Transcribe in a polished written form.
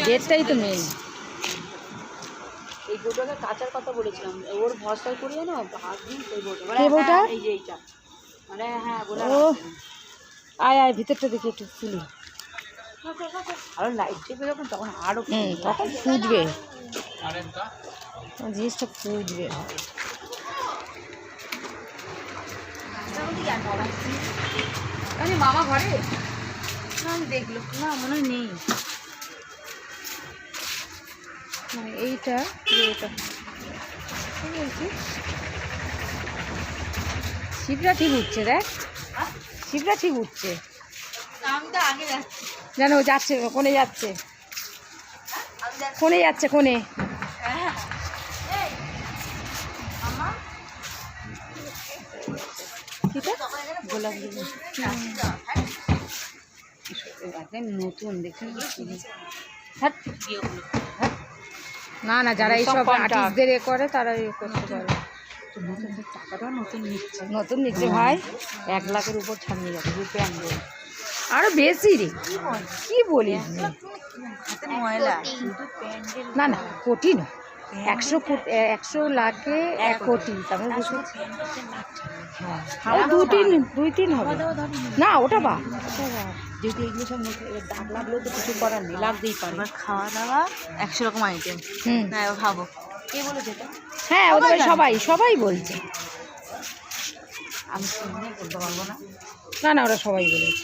ডেটটাই তো মেন। এই গোটাকে কাচার কথা বলেছিলাম, ওর ভরসা করিয়ে না ভাগিন সেই গোটা এই যে এইটা মানে হ্যাঁ বলে ও আয় আয় ভিতরটা দেখি একটু তুলি। আরো লাইট চেপে যখন তখন আরো তখন ফুটবে জিনিসটা, ফুটবে। মামা ঘরে না, আমি দেখলো না মনে হয় নেই। এইটা এটা শিবরা ঠিক উঠছে, দেখ শিবরা ঠিক উঠছে। আমি তো আগে যাচ্ছি, জানো যাচ্ছে কোনে যাচ্ছে, কোনে যাচ্ছে কোনে। নতুন দেখুন না না, যারা এইসব আর্টিস্টদের এ করে তারা এ করতে পারে। টাকাটাও নতুন নিচ্ছে, নতুন নিচ্ছে ভাই, 1 লাখের উপর ছাড়িয়ে যাবে রূপে আনবে আরো বেশি রে, কি বলিস? ময়লা না না, কোটি না, 100 লাখে 1 কোটি, তারপরে বুঝতে হ্যাঁ 2-3 হবে না, ওটা বা যেহেতু এগুলো সব দাগ লাগলেও তো কিছু করার নেই, লাগতেই পারে। এবার খাওয়া দাওয়া 100 রকম আইটেম, না এবার খাবো। কে বলেছে এটা? হ্যাঁ ওদের সবাই বলছে, আমি বলতে পারবো না। না না ওরা সবাই বলেছে।